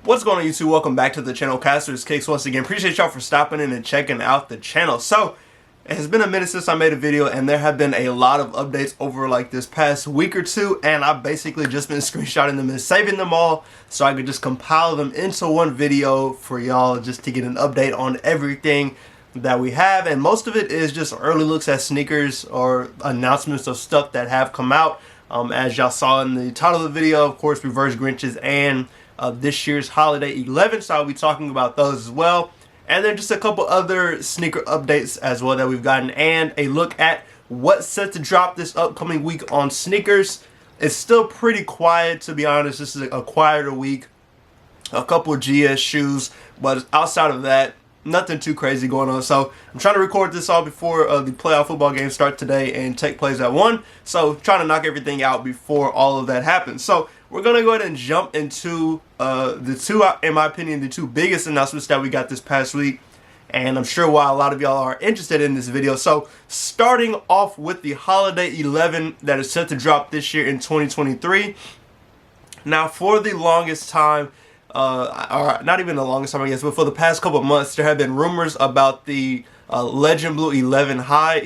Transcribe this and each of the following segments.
What's going on, YouTube? Welcome back to the channel. Casters Kicks once again. Appreciate y'all for stopping in and checking out the channel. So it has been a minute since I made a video, and there have been a lot of updates over like this past week or two, and I've basically just been screenshotting them and saving them all so I could just compile them into one video for y'all just to get an update on everything that we have. And most of it is just early looks at sneakers or announcements of stuff that have come out. As y'all saw in the title of the video, of course, reverse Grinches and this year's Holiday 11, so I'll be talking about those as well. And then just a couple other sneaker updates as well that we've gotten, and a look at what's set to drop this upcoming week on sneakers. It's still pretty quiet, to be honest. This is a quieter week. A couple of GS shoes, but outside of that, nothing too crazy going on. So I'm trying to record this all before the playoff football games start today and take place at 1. So trying to knock everything out before all of that happens. So we're going to go ahead and jump into the two, in my opinion, the two biggest announcements that we got this past week. And I'm sure why a lot of y'all are interested in this video. So starting off with the Holiday 11 that is set to drop this year in 2023. Now, for the longest time, or not even the longest time, I guess, but for the past couple of months, there have been rumors about the Legend Blue 11 highs,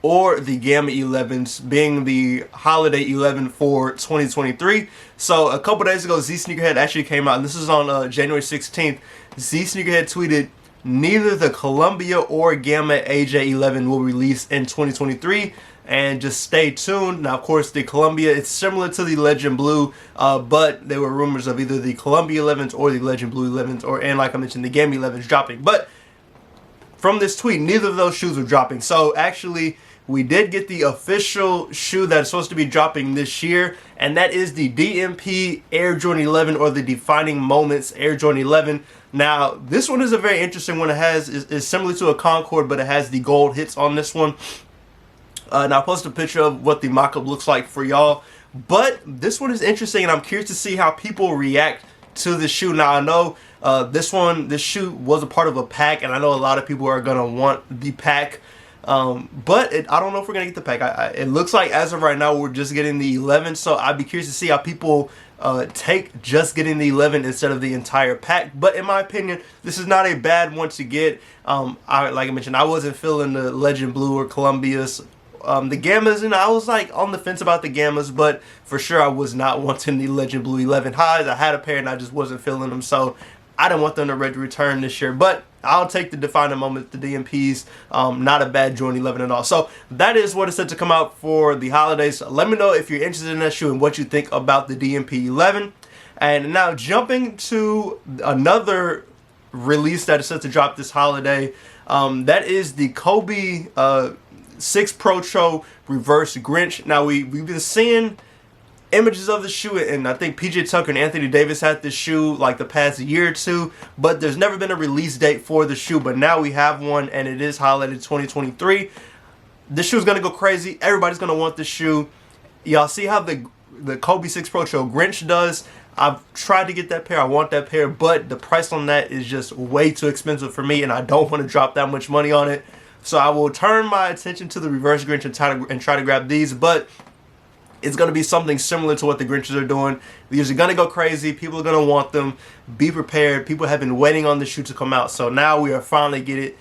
or the Gamma 11s being the Holiday 11 for 2023. So a couple days ago, Z Sneakerhead actually came out, and this is on January 16th. Z Sneakerhead tweeted, "Neither the Columbia or Gamma AJ11 will release in 2023. And just stay tuned." Now, of course, the Columbia, it's similar to the Legend Blue, but there were rumors of either the Columbia 11s or the Legend Blue 11s, and like I mentioned, the Gamma 11s dropping. But from this tweet, neither of those shoes are dropping. So actually, we did get the official shoe that's supposed to be dropping this year, and that is the DMP Air Jordan 11, or the Defining Moments Air Jordan 11. Now, this one is a very interesting one. It is similar to a Concord, but it has the gold hits on this one. And I'll post a picture of what the mock-up looks like for y'all. But this one is interesting, and I'm curious to see how people react to the shoe. Now, I know this shoe was a part of a pack, and I know a lot of people are going to want the pack. But I don't know if we're going to get the pack. It looks like as of right now, we're just getting the 11. So I'd be curious to see how people take just getting the 11 instead of the entire pack. But in my opinion, this is not a bad one to get. Like I mentioned, I wasn't feeling the Legend Blue or Columbia's. The Gammas, and I was like on the fence about the Gammas, but for sure I was not wanting the Legend Blue 11 highs. I had a pair and I just wasn't feeling them, so I didn't want them to return this year. But I'll take the Defining Moment, the DMPs. Not a bad Jordan 11 at all. So that is what is set to come out for the holidays. Let me know if you're interested in that shoe and what you think about the DMP 11. And now jumping to another release that is set to drop this holiday, that is the Kobe 6 Pro Tro reverse Grinch. Now we've been seeing images of the shoe, and I think PJ Tucker and Anthony Davis had this shoe like the past year or two, but there's never been a release date for the shoe. But now we have one, and it is highlighted 2023. This shoe is gonna go crazy. Everybody's gonna want this shoe. Y'all see how the Kobe 6 Pro Tro Grinch does? I've tried to get that pair. I want that pair, but the price on that is just way too expensive for me, and I don't want to drop that much money on it. So I will turn my attention to the reverse Grinch and try to grab these, but it's going to be something similar to what the Grinches are doing. These are going to go crazy. People are going to want them. Be prepared. People have been waiting on the shoe to come out. So now we are finally getting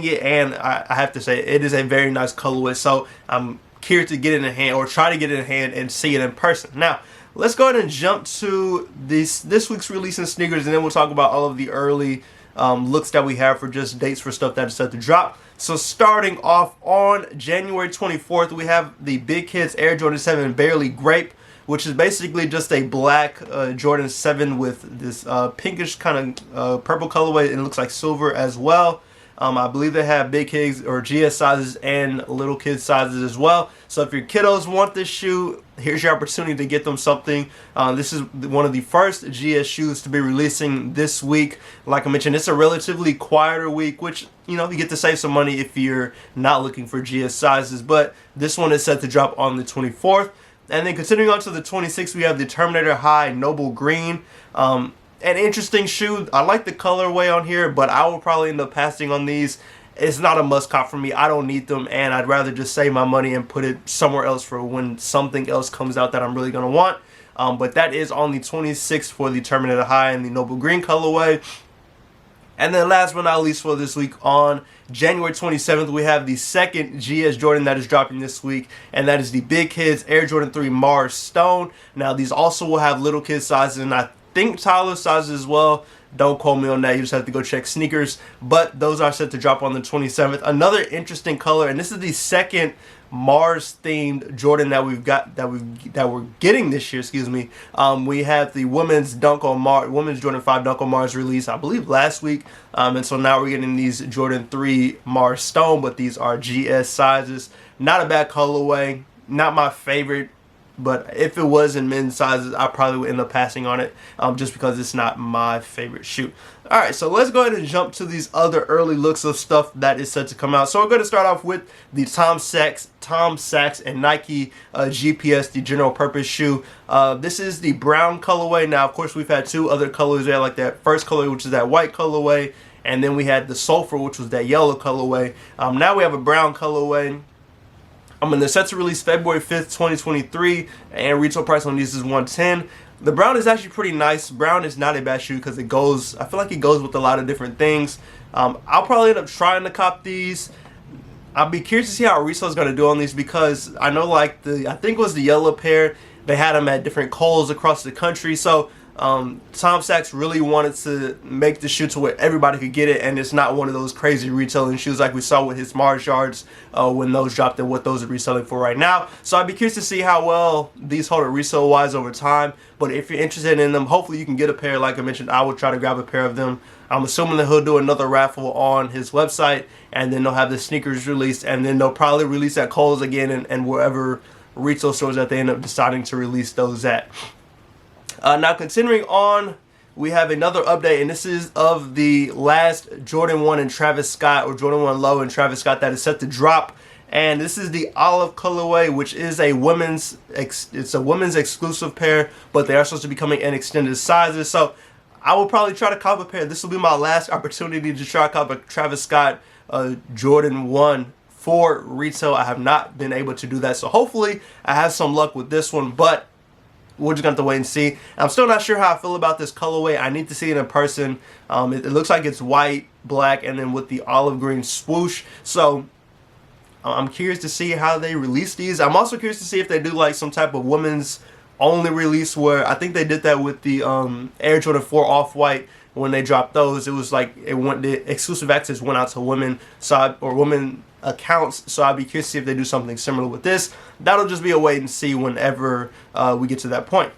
it, and I have to say it is a very nice colorway. So I'm curious to get it in hand, or try to get it in hand and see it in person. Now, let's go ahead and jump to this week's release in sneakers, and then we'll talk about all of the early looks that we have for just dates for stuff that is set to drop. So starting off on January 24th, we have the Big Kids Air Jordan 7 Barely Grape, which is basically just a black Jordan 7 with this pinkish kind of purple colorway, and it looks like silver as well. I believe they have big kids or GS sizes and little kid sizes as well. So if your kiddos want this shoe, here's your opportunity to get them something. This is one of the first GS shoes to be releasing this week. Like I mentioned, it's a relatively quieter week, which, you know, you get to save some money if you're not looking for GS sizes. But this one is set to drop on the 24th. And then continuing on to the 26th, we have the Terminator High Noble Green. An interesting shoe. I like the colorway on here, but I will probably end up passing on these. It's not a must cop for me. I don't need them, and I'd rather just save my money and put it somewhere else for when something else comes out that I'm really going to want. but that is on the 26th for the Terminator High and the Noble Green colorway. And then last but not least for this week, on January 27th, we have the second GS Jordan that is dropping this week, and that is the Big Kids Air Jordan 3 Mars Stone. Now, these also will have little kid sizes, and I think toddler sizes as well. Don't quote me on that. You just have to go check sneakers. But those are set to drop on the 27th. Another interesting color, and this is the second Mars themed Jordan that we're getting this year. Excuse me. We have the women's women's Jordan 5 Dunk on Mars release, I believe, last week. And so now we're getting these Jordan 3 Mars Stone, but these are GS sizes. Not a bad colorway. Not my favorite. But if it was in men's sizes, I probably would end up passing on it, just because it's not my favorite shoe. Alright, so let's go ahead and jump to these other early looks of stuff that is set to come out. So we're going to start off with the Tom Sachs and Nike GPS, the general purpose shoe. This is the brown colorway. Now, of course, we've had two other colors there, like that first colorway, which is that white colorway, and then we had the sulfur, which was that yellow colorway. Now we have a brown colorway. And they're set to release February 5th, 2023, and retail price on these is $110. The brown is actually pretty nice. Brown is not a bad shoe because I feel like it goes with a lot of different things. I'll probably end up trying to cop these. I'll be curious to see how resale is going to do on these, because I know, like, I think it was the yellow pair, they had them at different Kohl's across the country. So Tom Sachs really wanted to make the shoe to where everybody could get it, and it's not one of those crazy retailing shoes like we saw with his Mars Yards when those dropped and what those are reselling for right now. So I'd be curious to see how well these hold up resale wise over time. But if you're interested in them, hopefully you can get a pair. Like I mentioned, I will try to grab a pair of them. I'm assuming that he'll do another raffle on his website, and then they'll have the sneakers released, and then they'll probably release at Kohl's again and wherever retail stores that they end up deciding to release those at. Now, continuing on, we have another update, and this is of the last Jordan 1 and Travis Scott, or Jordan 1 Low and Travis Scott, that is set to drop. And this is the olive colorway, which is a women's exclusive pair, but they are supposed to be coming in extended sizes. So I will probably try to cop a pair. This will be my last opportunity to try to cop a Travis Scott Jordan 1 for retail. I have not been able to do that, so hopefully I have some luck with this one, but we're just going to have to wait and see. I'm still not sure how I feel about this colorway. I need to see it in person. It looks like it's white, black, and then with the olive green swoosh. So I'm curious to see how they release these. I'm also curious to see if they do like some type of women's only release, where I think they did that with the Air Jordan 4 Off-White. When they dropped those, it was like the exclusive access went out to women accounts. So I'd be curious to see if they do something similar with this. That'll just be a wait and see whenever we get to that point.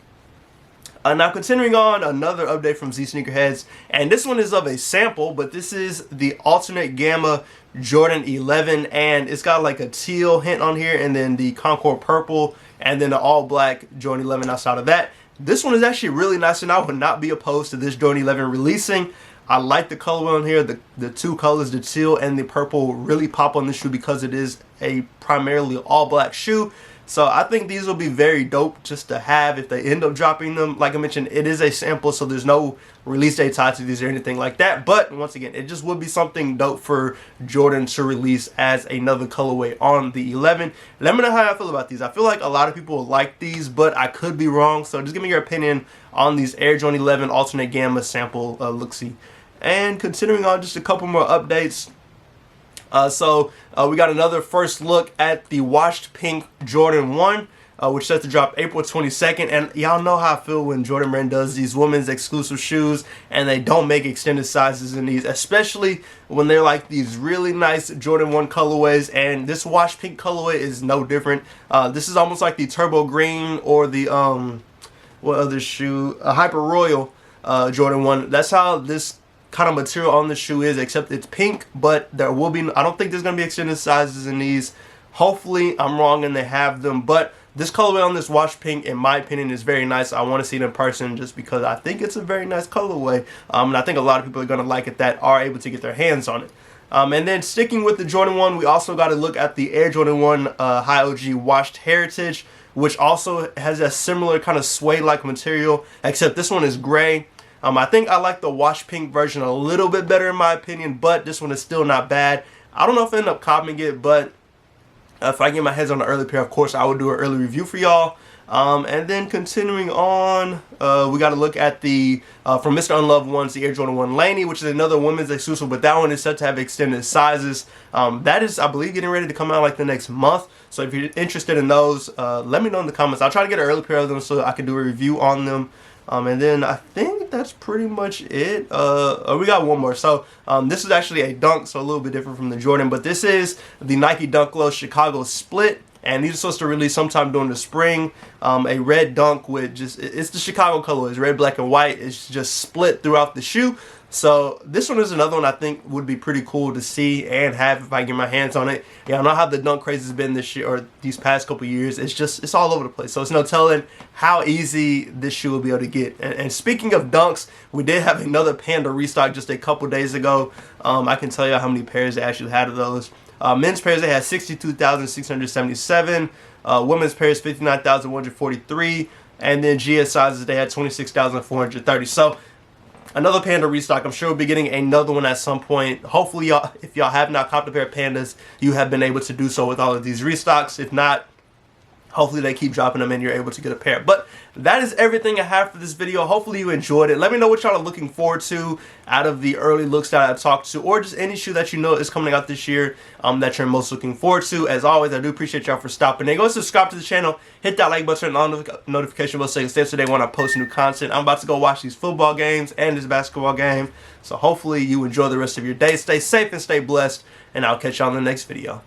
Now, continuing on, another update from Z Sneakerheads, and this one is of a sample, but this is the alternate gamma Jordan 11, and it's got like a teal hint on here, and then the Concord purple, and then the all black Jordan 11 outside of that. This one is actually really nice, and I would not be opposed to this Jordan 11 releasing. I like the colorway on here. The two colors, the teal and the purple, really pop on this shoe because it is a primarily all black shoe. So I think these will be very dope just to have if they end up dropping them. Like I mentioned, it is a sample, so there's no release date tied to these or anything like that. But once again, it just would be something dope for Jordan to release as another colorway on the 11. Let me know how I feel about these. I feel like a lot of people like these, but I could be wrong. So just give me your opinion on these Air Jordan 11 alternate gamma sample look-see. And continuing on, just a couple more updates. We got another first look at the washed pink Jordan 1, which is set to drop April 22nd. And y'all know how I feel when Jordan Brand does these women's exclusive shoes and they don't make extended sizes in these, especially when they're like these really nice Jordan 1 colorways. And this washed pink colorway is no different. This is almost like the Turbo Green or the, what other shoe? Hyper Royal Jordan 1. That's how this kind of material on the shoe is, except it's pink, but there will be, I don't think there's going to be extended sizes in these. Hopefully I'm wrong and they have them, but this colorway on this wash pink, in my opinion, is very nice. I want to see it in person just because I think it's a very nice colorway, and I think a lot of people are going to like it that are able to get their hands on it. And then sticking with the Jordan 1, we also got to look at the Air Jordan 1 High OG Washed Heritage, which also has a similar kind of suede-like material, except this one is gray. I think I like the wash pink version a little bit better in my opinion, but this one is still not bad. I don't know if I end up copying it, but if I get my hands on the early pair, of course, I will do an early review for y'all. And then continuing on, we got to look at the from Mr. Unloved Ones, the Air Jordan 1 Laney, which is another women's exclusive, but that one is set to have extended sizes. That is, I believe, getting ready to come out like the next month. So if you're interested in those, let me know in the comments. I'll try to get an early pair of them so I can do a review on them. And then I think that's pretty much it. We got one more. So this is actually a dunk, so a little bit different from the Jordan, but this is the Nike Dunk Low Chicago Split. And these are supposed to release sometime during the spring. A red dunk with just, it's the Chicago color. It's red, black, and white. It's just split throughout the shoe. So this one is another one I think would be pretty cool to see and have if I get my hands on it. Yeah, I know how the dunk craze has been this year or these past couple years. It's all over the place. So it's no telling how easy this shoe will be able to get. And speaking of dunks, we did have another Panda restock just a couple days ago. I can tell you how many pairs they actually had of those. Men's pairs, they had 62,677. Women's pairs, 59,143. And then GS sizes, they had 26,430. So another Panda restock. I'm sure we'll be getting another one at some point. Hopefully, y'all, if y'all have not copped a pair of Pandas, you have been able to do so with all of these restocks. If not, hopefully they keep dropping them and you're able to get a pair. But that is everything I have for this video. Hopefully you enjoyed it. Let me know what y'all are looking forward to out of the early looks that I talked to, or just any shoe that you know is coming out this year that you're most looking forward to. As always, I do appreciate y'all for stopping in. Go subscribe to the channel, hit that like button, and on the notification bell so you can stay up to date when I post new content. I'm about to go watch these football games and this basketball game. So hopefully you enjoy the rest of your day. Stay safe and stay blessed, and I'll catch y'all in the next video.